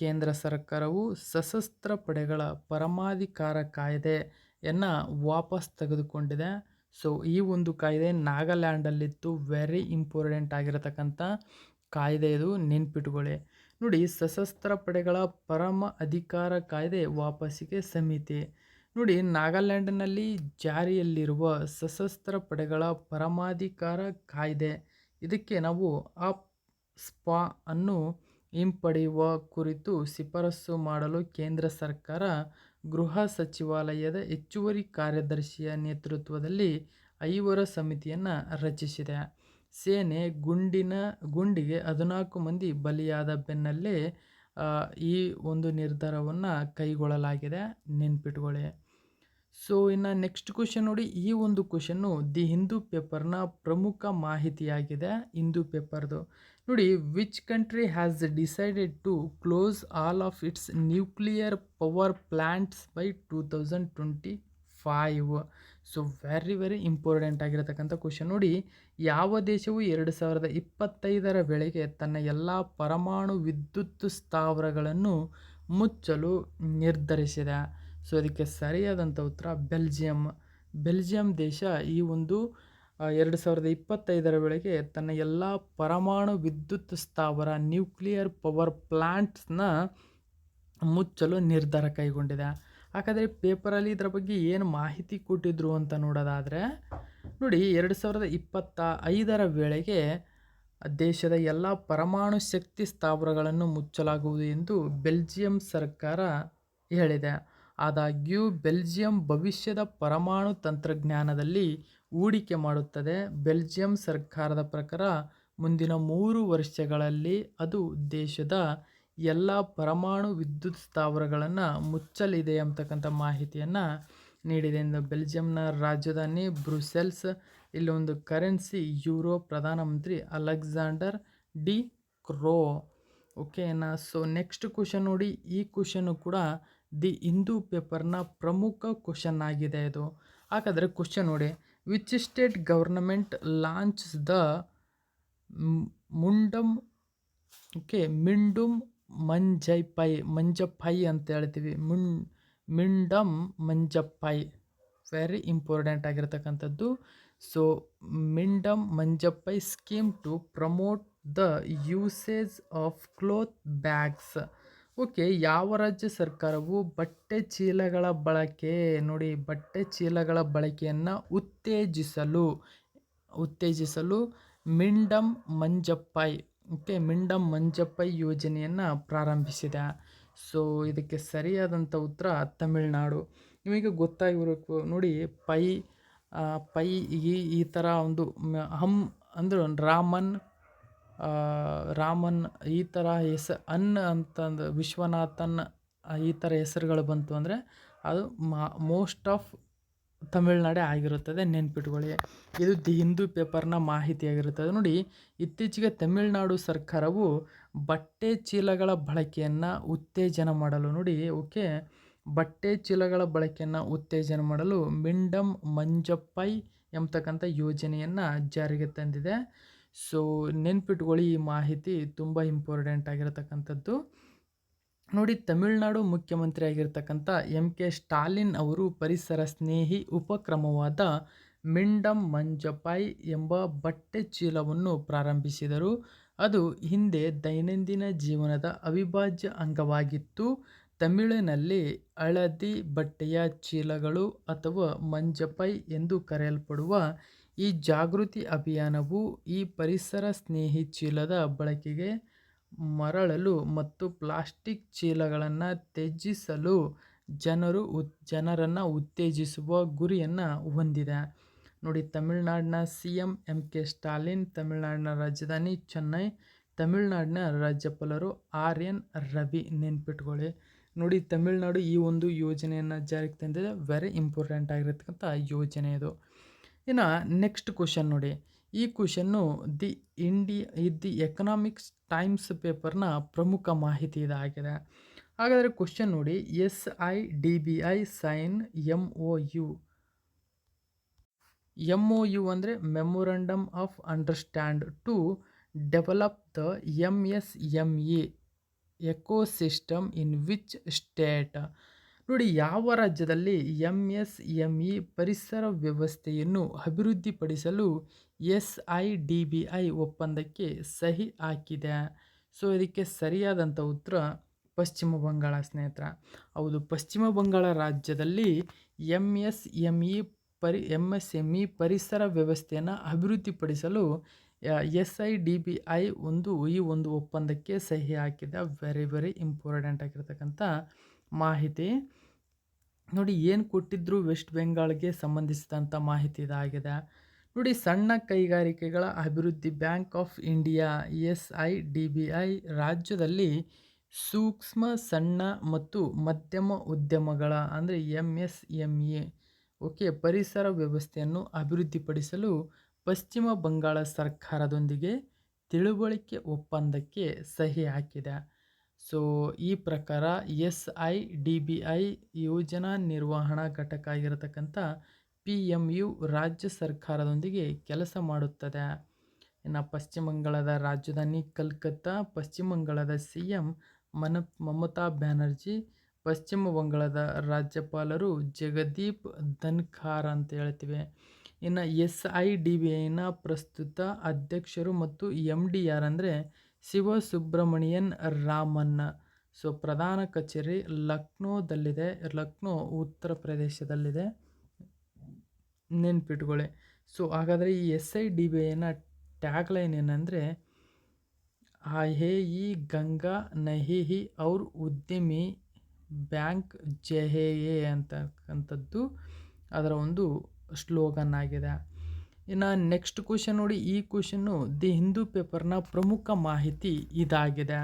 ಕೇಂದ್ರ ಸರ್ಕಾರವು ಸಶಸ್ತ್ರ ಪಡೆಗಳ ಪರಮಾಧಿಕಾರ ಕಾಯ್ದೆಯನ್ನು ವಾಪಸ್ ತೆಗೆದುಕೊಂಡಿದೆ. ಸೊ ಈ ಒಂದು ಕಾಯ್ದೆ ನಾಗಾಲ್ಯಾಂಡಲ್ಲಿತ್ತು. ವೆರಿ ಇಂಪಾರ್ಟೆಂಟ್ ಆಗಿರತಕ್ಕಂಥ ಕಾಯ್ದೆ ಇದು, ನೆನ್ಪಿಟ್ಕೊಳ್ಳಿ. ನೋಡಿ ಸಶಸ್ತ್ರ ಪಡೆಗಳ ಪರಮ ಅಧಿಕಾರ ಕಾಯ್ದೆ ವಾಪಸ್ಸಿಗೆ ಸಮಿತಿ. ನೋಡಿ ನಾಗಾಲ್ಯಾಂಡ್ನಲ್ಲಿ ಜಾರಿಯಲ್ಲಿರುವ ಸಶಸ್ತ್ರ ಪಡೆಗಳ ಪರಮಾಧಿಕಾರ ಕಾಯ್ದೆ, ಇದಕ್ಕೆ ನಾವು ಆಪ್ ಸ್ಪಾ ಅನ್ನು ಹಿಂಪಡೆಯುವ ಕುರಿತು ಶಿಫಾರಸು ಮಾಡಲು ಕೇಂದ್ರ ಸರ್ಕಾರ ಗೃಹ ಸಚಿವಾಲಯದ ಹೆಚ್ಚುವರಿ ಕಾರ್ಯದರ್ಶಿಯ ನೇತೃತ್ವದಲ್ಲಿ 5 ಸಮಿತಿಯನ್ನು ರಚಿಸಿದೆ. ಸೇನೆ ಗುಂಡಿಗೆ 14 ಮಂದಿ ಬಲಿಯಾದ ಬೆನ್ನಲ್ಲೇ ಈ ಒಂದು ನಿರ್ಧಾರವನ್ನು ಕೈಗೊಳ್ಳಲಾಗಿದೆ, ನೆನ್ಪಿಟ್ಕೊಳ್ಳಿ. ಸೊ ಇನ್ನು ನೆಕ್ಸ್ಟ್ ಕ್ವಶನ್ ನೋಡಿ, ಈ ಒಂದು ಕ್ವಶನ್ನು ದಿ ಹಿಂದೂ ಪೇಪರ್ನ ಪ್ರಮುಖ ಮಾಹಿತಿಯಾಗಿದೆ. ಹಿಂದೂ ಪೇಪರ್ದು ನೋಡಿ, which country has decided to close all of its nuclear power plants by 2025. So very important ಆಗಿರತಕ್ಕಂಥ ಕ್ವಶನ್. ನೋಡಿ, ಯಾವ ದೇಶವು 2025ರ ವೇಳೆಗೆ ತನ್ನ ಎಲ್ಲ ಪರಮಾಣು ವಿದ್ಯುತ್ ಸ್ಥಾವರಗಳನ್ನು ಮುಚ್ಚಲು ನಿರ್ಧರಿಸಿದೆ? ಸೊ ಇದಕ್ಕೆ ಸರಿಯಾದಂಥ ಉತ್ತರ ಬೆಲ್ಜಿಯಂ ದೇಶ ಈ ಒಂದು 2025ರ ವೇಳೆಗೆ ತನ್ನ ಎಲ್ಲ ಪರಮಾಣು ವಿದ್ಯುತ್ ಸ್ಥಾವರ ನ್ಯೂಕ್ಲಿಯರ್ ಪವರ್ ಪ್ಲ್ಯಾಂಟ್ಸ್ನ ಮುಚ್ಚಲು ನಿರ್ಧಾರ ಕೈಗೊಂಡಿದೆ. ಹಾಗಾದರೆ ಪೇಪರಲ್ಲಿ ಇದರ ಬಗ್ಗೆ ಏನು ಮಾಹಿತಿ ಕೊಟ್ಟಿದ್ರು ಅಂತ ನೋಡೋದಾದರೆ ನೋಡಿ, 2025ರ ವೇಳೆಗೆ ದೇಶದ ಎಲ್ಲ ಪರಮಾಣು ಶಕ್ತಿ ಸ್ಥಾವರಗಳನ್ನು ಮುಚ್ಚಲಾಗುವುದು ಎಂದು ಬೆಲ್ಜಿಯಂ ಸರ್ಕಾರ ಹೇಳಿದೆ. ಆದಾಗ್ಯೂ ಬೆಲ್ಜಿಯಂ ಭವಿಷ್ಯದ ಪರಮಾಣು ತಂತ್ರಜ್ಞಾನದಲ್ಲಿ ಹೂಡಿಕೆ ಮಾಡುತ್ತದೆ. ಬೆಲ್ಜಿಯಂ ಸರ್ಕಾರದ ಪ್ರಕಾರ ಮುಂದಿನ 3 ವರ್ಷಗಳಲ್ಲಿ ಅದು ದೇಶದ ಎಲ್ಲ ಪರಮಾಣು ವಿದ್ಯುತ್ ಸ್ಥಾವರಗಳನ್ನು ಮುಚ್ಚಲಿದೆ ಅಂತಕ್ಕಂಥ ಮಾಹಿತಿಯನ್ನು ನೀಡಿದೆ. ಬೆಲ್ಜಿಯಂನ ರಾಜಧಾನಿ ಬ್ರುಸೆಲ್ಸ್, ಇಲ್ಲಿ ಒಂದು ಕರೆನ್ಸಿ ಯೂರೋ, ಪ್ರಧಾನಮಂತ್ರಿ ಅಲೆಕ್ಸಾಂಡರ್ ಡಿ ಕ್ರೋ. ಓಕೆನಾ. ಸೊ ನೆಕ್ಸ್ಟ್ ಕ್ವಶನ್ ನೋಡಿ, ಈ ಕ್ವಶನ್ನು ಕೂಡ ದಿ ಹಿಂದೂ ಪೇಪರ್ನ ಪ್ರಮುಖ ಕ್ವಶನ್ ಆಗಿದೆ ಇದು. ಹಾಗಾದರೆ ಕ್ವಶನ್ ನೋಡಿ, which state government launch the Meendum Manjappai ಅಂತ ಹೇಳ್ತೀವಿ. ಮಿಂಡಮ್ ಮಂಜಪ್ಪೈ ವೆರಿ ಇಂಪಾರ್ಟೆಂಟ್ ಆಗಿರತಕ್ಕಂಥದ್ದು. So Meendum Manjappai scheme to promote the usage of cloth bags. Okay, ಯಾವ ರಾಜ್ಯ ಸರ್ಕಾರವು ಬಟ್ಟೆ ಚೀಲಗಳ ಬಳಕೆಯನ್ನು ಉತ್ತೇಜಿಸಲು ಮಿಂಡಮ್ ಮಂಜಪ್ಪೈ ಯೋಜನೆಯನ್ನು ಪ್ರಾರಂಭಿಸಿದೆ? ಸೊ ಇದಕ್ಕೆ ಸರಿಯಾದಂಥ ಉತ್ತರ ತಮಿಳುನಾಡು. ನಿಮಗೆ ಗೊತ್ತಾಗಿರಬೇಕು ನೋಡಿ, ಪೈ ಈ ಥರ ಒಂದು ಅಂದ್ರೆ ರಾಮನ್ ಈ ಥರ ಅಂತಂದು ವಿಶ್ವನಾಥನ್ ಈ ಥರ ಹೆಸರುಗಳು ಬಂತು ಅಂದರೆ ಅದು ಮೋಸ್ಟ್ ಆಫ್ ತಮಿಳ್ನಾಡೇ ಆಗಿರುತ್ತದೆ, ನೆನ್ಪಿಟ್ಕೊಳ್ಳಿ. ಇದು ದಿ ಹಿಂದೂ ಪೇಪರ್ನ ಮಾಹಿತಿಯಾಗಿರುತ್ತದೆ. ನೋಡಿ, ಇತ್ತೀಚೆಗೆ ತಮಿಳುನಾಡು ಸರ್ಕಾರವು ಬಟ್ಟೆ ಚೀಲಗಳ ಬಳಕೆಯನ್ನು ಉತ್ತೇಜನ ಮಾಡಲು ಬಟ್ಟೆ ಚೀಲಗಳ ಬಳಕೆಯನ್ನು ಉತ್ತೇಜನ ಮಾಡಲು ಮಿಂಡಮ್ ಮಂಜಪ್ಪೈ ಎಂಬತಕ್ಕಂಥ ಯೋಜನೆಯನ್ನು ಜಾರಿಗೆ ತಂದಿದೆ. ಸೊ ನೆನ್ಪಿಟ್ಕೊಳ್ಳಿ, ಈ ಮಾಹಿತಿ ತುಂಬ ಇಂಪಾರ್ಟೆಂಟ್ ಆಗಿರತಕ್ಕಂಥದ್ದು. ನೋಡಿ, ತಮಿಳುನಾಡು ಮುಖ್ಯಮಂತ್ರಿ ಆಗಿರ್ತಕ್ಕಂಥ ಕೆ ಸ್ಟಾಲಿನ್ ಅವರು ಪರಿಸರ ಸ್ನೇಹಿ ಉಪಕ್ರಮವಾದ ಮಿಂಡಂ ಮಂಜಪಾಯ್ ಎಂಬ ಬಟ್ಟೆ ಚೀಲವನ್ನು ಪ್ರಾರಂಭಿಸಿದರು. ಅದು ಹಿಂದೆ ದೈನಂದಿನ ಜೀವನದ ಅವಿಭಾಜ್ಯ ಅಂಗವಾಗಿತ್ತು. ತಮಿಳಿನಲ್ಲಿ ಹಳದಿ ಬಟ್ಟೆಯ ಚೀಲಗಳು ಅಥವಾ ಮಂಜಪೈ ಎಂದು ಕರೆಯಲ್ಪಡುವ ಈ ಜಾಗೃತಿ ಅಭಿಯಾನವು ಈ ಪರಿಸರ ಸ್ನೇಹಿ ಚೀಲದ ಬಳಕೆಗೆ ಮರಳಲು ಮತ್ತು ಪ್ಲಾಸ್ಟಿಕ್ ಚೀಲಗಳನ್ನು ತ್ಯಜಿಸಲು ಜನರನ್ನು ಉತ್ತೇಜಿಸುವ ಗುರಿಯನ್ನು ಹೊಂದಿದೆ. ನೋಡಿ, ತಮಿಳುನಾಡಿನ CM ಕೆ ಸ್ಟಾಲಿನ್, ತಮಿಳುನಾಡಿನ ರಾಜಧಾನಿ ಚೆನ್ನೈ, ತಮಿಳುನಾಡಿನ ರಾಜ್ಯಪಾಲರು RN ರವಿ. ನೆನ್ಪಿಟ್ಕೊಳ್ಳಿ. ನೋಡಿ, ತಮಿಳುನಾಡು ಈ ಒಂದು ಯೋಜನೆಯನ್ನು ಜಾರಿಗೆ ತಂದಿದೆ. ವೆರಿ ಇಂಪಾರ್ಟೆಂಟ್ ಆಗಿರತಕ್ಕಂಥ ಯೋಜನೆ ಇದು. ಇನ್ನು ನೆಕ್ಸ್ಟ್ ಕ್ವಶನ್ ನೋಡಿ. ಈ ಕ್ವಶನ್ನು ದಿ ಎಕನಾಮಿಕ್ಸ್ ಟೈಮ್ಸ್ ಪೇಪರ್ನ ಪ್ರಮುಖ ಮಾಹಿತಿ ಇದಾಗಿದೆ. ಹಾಗಾದರೆ ಕ್ವಶನ್ ನೋಡಿ, SIDBI ಸೈನ್ MOU ಅಂದರೆ memorandum of understand to develop the MSME ecosystem in which state? ನೋಡಿ, ಯಾವ ರಾಜ್ಯದಲ್ಲಿ MSME ಪರಿಸರ ವ್ಯವಸ್ಥೆಯನ್ನು ಅಭಿವೃದ್ಧಿಪಡಿಸಲು SIDBI ಒಪ್ಪಂದಕ್ಕೆ ಸಹಿ ಹಾಕಿದೆ? ಸೊ ಇದಕ್ಕೆ ಸರಿಯಾದಂಥ ಉತ್ತರ ಪಶ್ಚಿಮ ಬಂಗಾಳ ಸ್ನೇಹಿತರ. ಹೌದು, ಪಶ್ಚಿಮ ಬಂಗಾಳ ರಾಜ್ಯದಲ್ಲಿ MSME ಪರಿಸರ ವ್ಯವಸ್ಥೆಯನ್ನು ಅಭಿವೃದ್ಧಿಪಡಿಸಲು SIDBI ಈ ಒಂದು ಒಪ್ಪಂದಕ್ಕೆ ಸಹಿ ಹಾಕಿದೆ. ವೆರಿ ಇಂಪಾರ್ಟೆಂಟ್ ಆಗಿರ್ತಕ್ಕಂಥ ಮಾಹಿತಿ. ನೋಡಿ, ಏನು ಕೊಟ್ಟಿದ್ರು ವೆಸ್ಟ್ ಬೆಂಗಾಲ್ಗೆ ಸಂಬಂಧಿಸಿದಂಥ ಮಾಹಿತಿ ಇದಾಗಿದೆ. ನೋಡಿ, ಸಣ್ಣ ಕೈಗಾರಿಕೆಗಳ ಅಭಿವೃದ್ಧಿ ಬ್ಯಾಂಕ್ ಆಫ್ ಇಂಡಿಯಾ SIDBI ರಾಜ್ಯದಲ್ಲಿ ಸೂಕ್ಷ್ಮ, ಸಣ್ಣ ಮತ್ತು ಮಧ್ಯಮ ಉದ್ಯಮಗಳ ಅಂದರೆ MSME ಪರಿಸರ ವ್ಯವಸ್ಥೆಯನ್ನು ಅಭಿವೃದ್ಧಿಪಡಿಸಲು ಪಶ್ಚಿಮ ಬಂಗಾಳ ಸರ್ಕಾರದೊಂದಿಗೆ ತಿಳುವಳಿಕೆ ಒಪ್ಪಂದಕ್ಕೆ ಸಹಿ ಹಾಕಿದೆ. ಸೊ ಈ ಪ್ರಕಾರ SIDBI ಯೋಜನಾ ನಿರ್ವಹಣಾ ಘಟಕ ಆಗಿರತಕ್ಕಂಥ PMU ರಾಜ್ಯ ಸರ್ಕಾರದೊಂದಿಗೆ ಕೆಲಸ ಮಾಡುತ್ತದೆ. ಇನ್ನು ಪಶ್ಚಿಮ ಬಂಗಾಳದ ರಾಜಧಾನಿ ಕಲ್ಕತ್ತಾ, ಪಶ್ಚಿಮ ಬಂಗಾಳದ CM ಮಮತಾ ಬ್ಯಾನರ್ಜಿ, ಪಶ್ಚಿಮ ಬಂಗಾಳದ ರಾಜ್ಯಪಾಲರು ಜಗದೀಪ್ ಧನ್ಖಾರ್ ಅಂತ ಹೇಳ್ತೀವಿ. ಇನ್ನು SIDBIನ ಪ್ರಸ್ತುತ ಅಧ್ಯಕ್ಷರು ಮತ್ತು MD ಯಾರಂದರೆ ಶಿವಸುಬ್ರಮಣಿಯನ್ ರಾಮನ್. ಸೊ ಪ್ರಧಾನ ಕಚೇರಿ ಲಕ್ನೋದಲ್ಲಿದೆ. ಲಕ್ನೋ ಉತ್ತರ ಪ್ರದೇಶದಲ್ಲಿದೆ, ನೆನ್ಪಿಟ್ಕೊಳ್ಳಿ. ಸೊ ಹಾಗಾದರೆ ಈ SIDBIನ ಟ್ಯಾಗ್ಲೈನ್ ಏನಂದರೆ ಹೇ ಈ ಗಂಗಾ ನಹಿ ಹಿ ಔರ್ ಉದ್ಯಮಿ ಬ್ಯಾಂಕ್ ಜೆಹೆ ಅಂತಕ್ಕಂಥದ್ದು ಅದರ ಒಂದು ಸ್ಲೋಗನ್ ಆಗಿದೆ. ಇನ್ನು ನೆಕ್ಸ್ಟ್ ಕ್ವಶನ್ ನೋಡಿ. ಈ ಕ್ವಶನ್ನು ದಿ ಹಿಂದೂ ಪೇಪರ್ನ ಪ್ರಮುಖ ಮಾಹಿತಿ ಇದಾಗಿದೆ.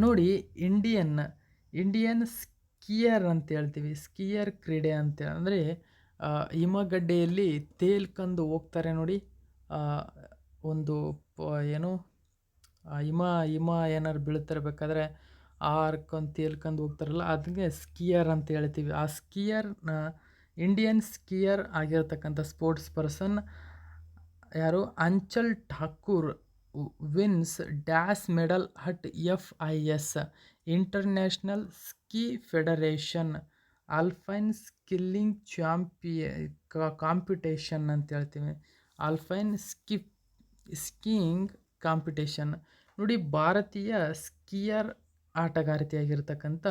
ನೋಡಿ, ಇಂಡಿಯನ್ ಸ್ಕೀಯರ್ ಅಂತ ಹೇಳ್ತೀವಿ. ಸ್ಕೀಯರ್ ಕ್ರೀಡೆ ಅಂತ ಅಂದರೆ ಹಿಮಗಡ್ಡೆಯಲ್ಲಿ ತೇಲ್ಕೊಂಡು ಹೋಗ್ತಾರೆ ನೋಡಿ. ಒಂದು ಏನು ಹಿಮ ಏನಾರು ಬೀಳ್ತಿರ್ಬೇಕಾದ್ರೆ ಹಾರ್ಕೊಂಡು ತೇಲ್ಕೊಂಡು ಹೋಗ್ತಾರಲ್ಲ, ಅದಕ್ಕೆ ಸ್ಕೀಯರ್ ಅಂತ ಹೇಳ್ತೀವಿ. ಆ ಇಂಡಿಯನ್ ಸ್ಕೀಯರ್ ಆಗಿರತಕ್ಕಂಥ ಸ್ಪೋರ್ಟ್ಸ್ ಪರ್ಸನ್ ಯಾರು? Anchal Thakur wins dash medal at FIS international ski federation alpine skilling competition ಅಂತ ಹೇಳ್ತೀವಿ. Alpine skiing competition. ನೋಡಿ, ಭಾರತೀಯ ಸ್ಕೀಯರ್ ಆಟಗಾರ್ತಿಯಾಗಿರ್ತಕ್ಕಂಥ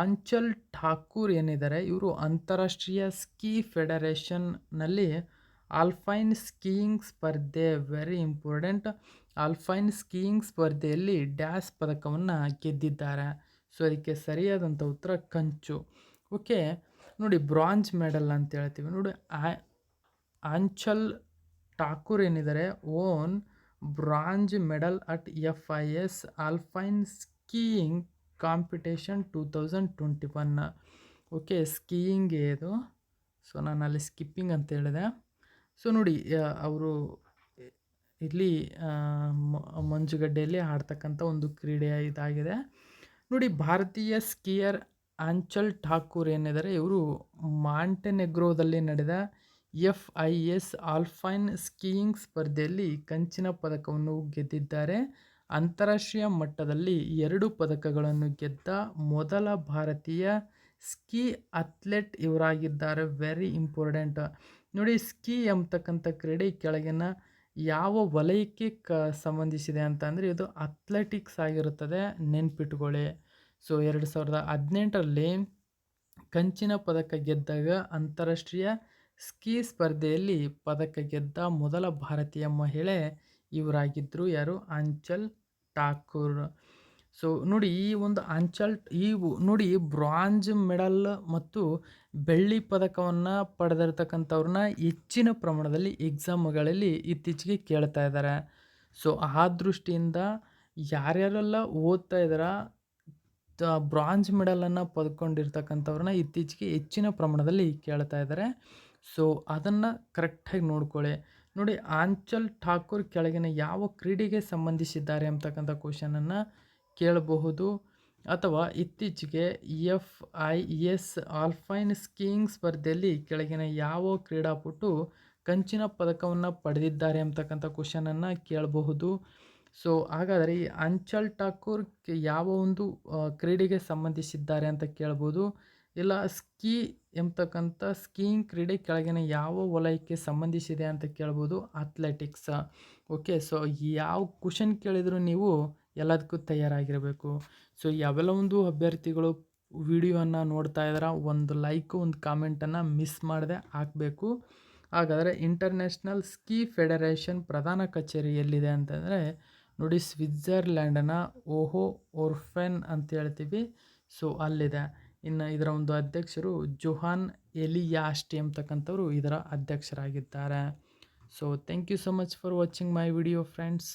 ಆಂಚಲ್ ಠಾಕೂರ್ ಏನಿದ್ದಾರೆ, ಇವರು ಅಂತಾರಾಷ್ಟ್ರೀಯ ಸ್ಕೀ ಫೆಡರೇಷನ್ನಲ್ಲಿ ಆಲ್ಪೈನ್ ಸ್ಕೀಯಿಂಗ್ ಸ್ಪರ್ಧೆ, ವೆರಿ ಇಂಪಾರ್ಟೆಂಟ್, ಆಲ್ಪೈನ್ ಸ್ಕೀಯಿಂಗ್ ಸ್ಪರ್ಧೆಯಲ್ಲಿ ಡ್ಯಾಶ್ ಪದಕವನ್ನು ಗೆದ್ದಿದ್ದಾರೆ. ಸೊ ಅದಕ್ಕೆ ಸರಿಯಾದಂಥ ಉತ್ತರ ಕಂಚು. ನೋಡಿ, ಬ್ರಾಂಜ್ ಮೆಡಲ್ ಅಂತ ಹೇಳ್ತೀವಿ. ನೋಡಿ, ಆಂಚಲ್ ಠಾಕೂರ್ ಏನಿದ್ದಾರೆ own bronze medal at FIS alpine skiing competition 2021. Skiing ಇದು. ಸೊ ನಾನು ಅಲ್ಲಿ ಸ್ಕಿಪ್ಪಿಂಗ್ ಅಂತ ಹೇಳಿದೆ. ಸೊ ನೋಡಿ, ಅವರು ಇಲ್ಲಿ ಮಂಜುಗಡ್ಡೆಯಲ್ಲಿ ಆಡ್ತಕ್ಕಂಥ ಒಂದು ಕ್ರೀಡೆ ಇದಾಗಿದೆ. ನೋಡಿ, ಭಾರತೀಯ ಸ್ಕೀಯರ್ ಆಂಚಲ್ ಠಾಕೂರ್ ಏನಿದ್ದಾರೆ, ಇವರು ಮಾಂಟೆನೆಗ್ರೋದಲ್ಲಿ ನಡೆದ FIS ಆಲ್ಪೈನ್ ಸ್ಕೀಯಿಂಗ್ ಸ್ಪರ್ಧೆಯಲ್ಲಿ ಕಂಚಿನ ಪದಕವನ್ನು ಗೆದ್ದಿದ್ದಾರೆ. ಅಂತಾರಾಷ್ಟ್ರೀಯ ಮಟ್ಟದಲ್ಲಿ 2 ಪದಕಗಳನ್ನು ಗೆದ್ದ ಮೊದಲ ಭಾರತೀಯ ಸ್ಕೀ ಅಥ್ಲೆಟ್ ಇವರಾಗಿದ್ದಾರೆ. ವೆರಿ ಇಂಪಾರ್ಟೆಂಟ್ ನೋಡಿ. ಸ್ಕೀ ಎಂಬತಕ್ಕಂಥ ಕ್ರೀಡೆ ಕೆಳಗಿನ ಯಾವ ವಲಯಕ್ಕೆ ಸಂಬಂಧಿಸಿದೆ ಅಂತ ಅಂದರೆ ಇದು ಅಥ್ಲೆಟಿಕ್ಸ್ ಆಗಿರುತ್ತದೆ, ನೆನ್ಪಿಟ್ಕೊಳ್ಳಿ. ಸೊ 2018ರಲ್ಲಿ ಕಂಚಿನ ಪದಕ ಗೆದ್ದಾಗ ಅಂತಾರಾಷ್ಟ್ರೀಯ ಸ್ಕೀ ಸ್ಪರ್ಧೆಯಲ್ಲಿ ಪದಕ ಗೆದ್ದ ಮೊದಲ ಭಾರತೀಯ ಮಹಿಳೆ ಇವರಾಗಿದ್ದರು. ಯಾರು? ಆಂಚಲ್ ಠಾಕೂರ್. ಸೊ ನೋಡಿ, ಈ ಒಂದು ನೋಡಿ ಬ್ರಾಂಜ್ ಮೆಡಲ್ ಮತ್ತು ಬೆಳ್ಳಿ ಪದಕವನ್ನು ಪಡೆದಿರ್ತಕ್ಕಂಥವ್ರನ್ನ ಹೆಚ್ಚಿನ ಪ್ರಮಾಣದಲ್ಲಿ ಎಕ್ಸಾಮ್ಗಳಲ್ಲಿ ಇತ್ತೀಚೆಗೆ ಕೇಳ್ತಾ ಇದ್ದಾರೆ. ಸೊ ಆ ದೃಷ್ಟಿಯಿಂದ ಯಾರ್ಯಾರೆಲ್ಲ ಓದ್ತಾ ಇದ್ದಾರ ಬ್ರಾಂಜ್ ಮೆಡಲನ್ನು ಪಡ್ಕೊಂಡಿರ್ತಕ್ಕಂಥವ್ರನ್ನ ಇತ್ತೀಚೆಗೆ ಹೆಚ್ಚಿನ ಪ್ರಮಾಣದಲ್ಲಿ ಕೇಳ್ತಾ ಇದ್ದಾರೆ. ಸೊ ಅದನ್ನು ಕರೆಕ್ಟಾಗಿ ನೋಡ್ಕೊಳ್ಳಿ. ನೋಡಿ, ಆಂಚಲ್ ಠಾಕೂರ್ ಕೆಳಗಿನ ಯಾವ ಕ್ರೀಡೆಗೆ ಸಂಬಂಧಿಸಿದ್ದಾರೆ ಅಂತಕ್ಕಂಥ ಕ್ವಶನನ್ನು ಕೇಳಬಹುದು. ಅಥವಾ ಇತ್ತೀಚೆಗೆ FIS ಆಲ್ಪೈನ್ ಸ್ಕೀಯಿಂಗ್ ಸ್ಪರ್ಧೆಯಲ್ಲಿ ಕೆಳಗಿನ ಯಾವ ಕ್ರೀಡಾಪಟು ಕಂಚಿನ ಪದಕವನ್ನು ಪಡೆದಿದ್ದಾರೆ ಅಂತಕ್ಕಂಥ ಕ್ವಶನನ್ನು ಕೇಳಬಹುದು. ಸೊ ಹಾಗಾದರೆ ಈ ಆಂಚಲ್ ಠಾಕೂರ್ ಯಾವ ಒಂದು ಕ್ರೀಡೆಗೆ ಸಂಬಂಧಿಸಿದ್ದಾರೆ ಅಂತ ಕೇಳ್ಬೋದು. ಇಲ್ಲ ಸ್ಕೀ ಎಂಬತಕ್ಕಂಥ ಸ್ಕೀಯಿಂಗ್ ಕ್ರೀಡೆ ಕೆಳಗಿನ ಯಾವ ವಲಯಕ್ಕೆ ಸಂಬಂಧಿಸಿದೆ ಅಂತ ಕೇಳ್ಬೋದು. ಅಥ್ಲೆಟಿಕ್ಸ್. ಓಕೆ. ಸೊ ಯಾವ ಕ್ವಶನ್ ಕೇಳಿದರೂ ನೀವು ಎಲ್ಲದಕ್ಕೂ ತಯಾರಾಗಿರಬೇಕು. ಸೊ ಯಾವೆಲ್ಲ ಒಂದು ಅಭ್ಯರ್ಥಿಗಳು ವಿಡಿಯೋವನ್ನು ನೋಡ್ತಾ ಇದ್ದಾರೆ, ಒಂದು ಲೈಕು ಒಂದು ಕಾಮೆಂಟನ್ನು ಮಿಸ್ ಮಾಡದೆ ಹಾಕಬೇಕು. ಹಾಗಾದರೆ ಇಂಟರ್ನ್ಯಾಷನಲ್ ಸ್ಕೀ ಫೆಡರೇಷನ್ ಪ್ರಧಾನ ಕಚೇರಿ ಎಲ್ಲಿದೆ ಅಂತಂದರೆ ನೋಡಿ, ಸ್ವಿಟ್ಜರ್ಲ್ಯಾಂಡ್ನ ಓರ್ಫೆನ್ ಅಂತ ಹೇಳ್ತೀವಿ. ಸೊ ಅಲ್ಲಿದೆ. ಇನ್ನು ಇದರ ಒಂದು ಅಧ್ಯಕ್ಷರು ಜೋಹಾನ್ ಎಲಿಯಾಸ್ಟಿ ಎಂಬತಕ್ಕಂಥವ್ರು ಇದರ ಅಧ್ಯಕ್ಷರಾಗಿದ್ದಾರೆ. So thank you so much for watching my video friends.